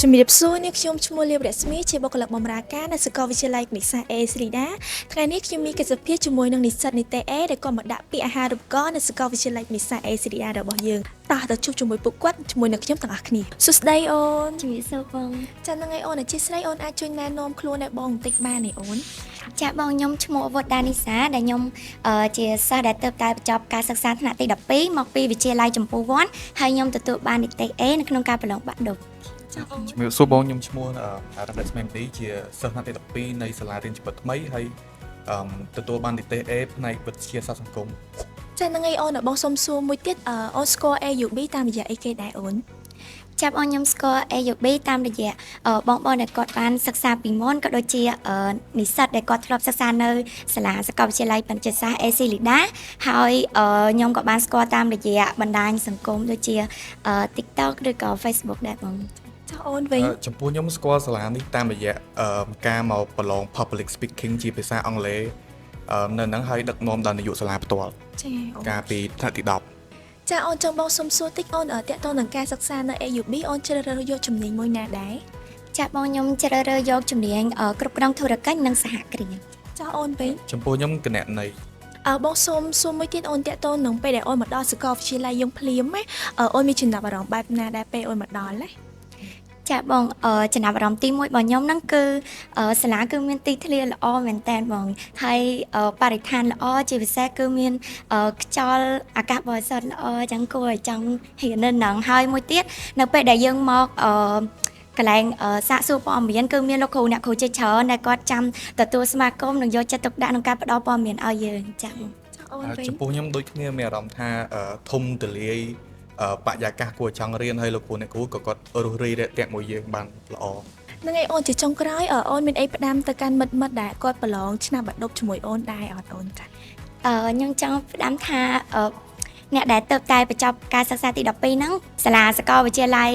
ជំរាបសួរនេះខ្ញុំឈ្មោះលីវរស្មីជាបុគ្គលិកបម្រើការនៅសាកលវិទ្យាល័យគណិតសាស្ត្រអេស្រីដាថ្ងៃនេះខ្ញុំមានកិច្ចសភាជាមួយនឹងនិស្សិតនីតិអេដែលក៏មកដាក់ពាក្យអាហារូបករណ៍នៅសាកលវិទ្យាល័យគណិតសាស្ត្រអេស្រីដារបស់យើងតោះទៅជួបជាមួយពួកគាត់ជាមួយនឹងខ្ញុំទាំងអស់គ្នាសួស្ដីអូនជំរាបសួរបងចាហ្នឹងហើយអូនអធិស្ឋានអូនអាចជួយណែនាំខ្លួនឲ្យបងបន្តិចបានទេអូនចាបងខ្ញុំឈ្មោះវុឌ្ឍដានីសាដែលខ្ញុំជាសិស្សដែលទើបតែបញ្ចប់ការសិក្សាថ្នាក់ទី12មកពីវិទ្យាល័យចម្ពោះវ័នហើយខ្ញុំទទួលបាននីតិអេនៅក្នុងការប្រឡងបាក់ឌុបចាអូនជំរាបសួរបងខ្ញុំឈ្មោះរ៉ាប់ស្មេមឌីជាសិស្សថ្នាក់ទី12នៃសាលារៀនជីវិតថ្មីហើយទទួលបាននីតិអេផ្នែកវិទ្យាសាស្ត្រសង្គមចាហ្នឹងហើយអូនបងសុំសួរមួយទៀតអូនស្គាល់ AUB តាមរយៈអីគេដែរអូនចាប់អនខ្ញុំស្គាល់ AUB តាមរយៈបងដែលគាត់បានសិក្សាពីមុនក៏ដូចជានិស្សិតដែលគាត់ធ្លាប់សិក្សានៅសាលាសាកលវិទ្យាល័យពាណិជ្ជសាស្ត្រ AC Lida ហើយខ្ញុំក៏បានស្គាល់តាមរយៈបណ្ដាញសង្គមដូចជា TikTok ឬក៏ Facebook ដែរបងចាអូនវិញចំពោះខ្ញុំស្គាល់សាលានេះតាមរយៈការមកប្រឡង Public Speaking ជាភាសាអង់គ្លេសនៅហ្នឹងហើយដឹកនាំដល់នាយកសាលាផ្ទាល់ចាអូនកាលពីថ្នាក់ទី10ចាអូនចង់បងសុំសួរតិចអូនតាក់ទងនឹងការសិក្សានៅ AUB អូនជ្រើសរើសយកជំនាញមួយណាដែរចាបងខ្ញុំជ្រើសរើសយកជំនាញគ្រប់គ្រងធុរកិច្ចនិងសហគ្រាសចាអូនវិញចំពោះខ្ញុំគណនេយ្យបងសុំសួរមួយទៀតអូនតាក់ទងនឹងពេលដែលអូនមកដល់សាកលវិទ្យាល័យយើងភ្លាមណាអូនមានចំណាប់អារម្មណ៍បែបណាដែរពេលអូនមកដល់ណាចាបងចំណាប់អារម្មណ៍ទី1របស់ខ្ញុំហ្នឹងគឺសាលាគឺមានទីធ្លាល្អមែនតើបងហើយបរិស្ថានល្អជាពិសេសគឺមានខ្យល់អាកាសបរិសុទ្ធល្អអញ្ចឹងគួរឲ្យចង់រៀននៅហ្នឹងហើយមួយទៀតនៅពេលដែលយើងមកកន្លែងសាកសួរព័ត៌មានគឺមានលោកគ្រូអ្នកគ្រូជាច្រើនដែលគាត់ចាំទទួលស្វាគមន៍និងយកចិត្តទុកដាក់ក្នុងការផ្តល់ព័ត៌មានឲ្យយើងចាបងអូនវិញចំពោះខ្ញុំដូចគ្នាមានអារម្មណ៍ថាធំទូលាយបរិយាកាសគួរចង់រៀនហើយលោកគ្រូអ្នកគ្រូក៏គាត់រុះរាយរាក់ទាក់មួយយើងបានល្អហ្នឹងហើយអូនជាចុងក្រោយអូនមានអីផ្ដាំទៅកាន់មិត្តដែលគាត់ប្រឡងឆ្នាំបាក់ឌុបជាមួយអូនដែរអត់អូនចាខ្ញុំចង់ផ្ដាំថាអ្នកដែលទើបតែបញ្ចប់ការសិក្សាទី12ហ្នឹងសាលាសាកលវិទ្យាល័យ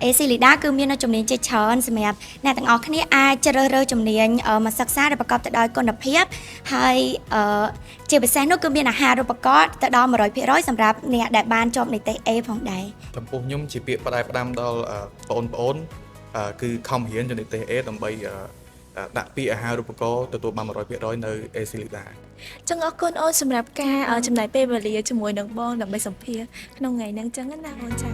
AC Lida គឺមានជំនាញជាច្រើនសម្រាប់អ្នកទាំងអស់គ្នាអាចជ្រើសរើសជំនាញមកសិក្សាដែលប្រកបទៅដោយគុណភាពហើយជាពិសេសនោះគឺមានអាហារូបករណ៍ទៅដល់100%សម្រាប់អ្នកដែលបានជាប់នីតិ A ផងដែរចំពោះខ្ញុំជាពាក្យផ្ដាំដល់បងប្អូនគឺខំរៀនជំនាញ A ដើម្បីដាក់ពាក្យអាហារូបករណ៍ទទួលបាន100%នៅ AC Lida ចឹងអរគុណអូនសម្រាប់ការចំណាយពេលវេលាជាមួយនឹងបងដើម្បីសម្ភាសក្នុងថ្ងៃហ្នឹងចឹងណាអូនចា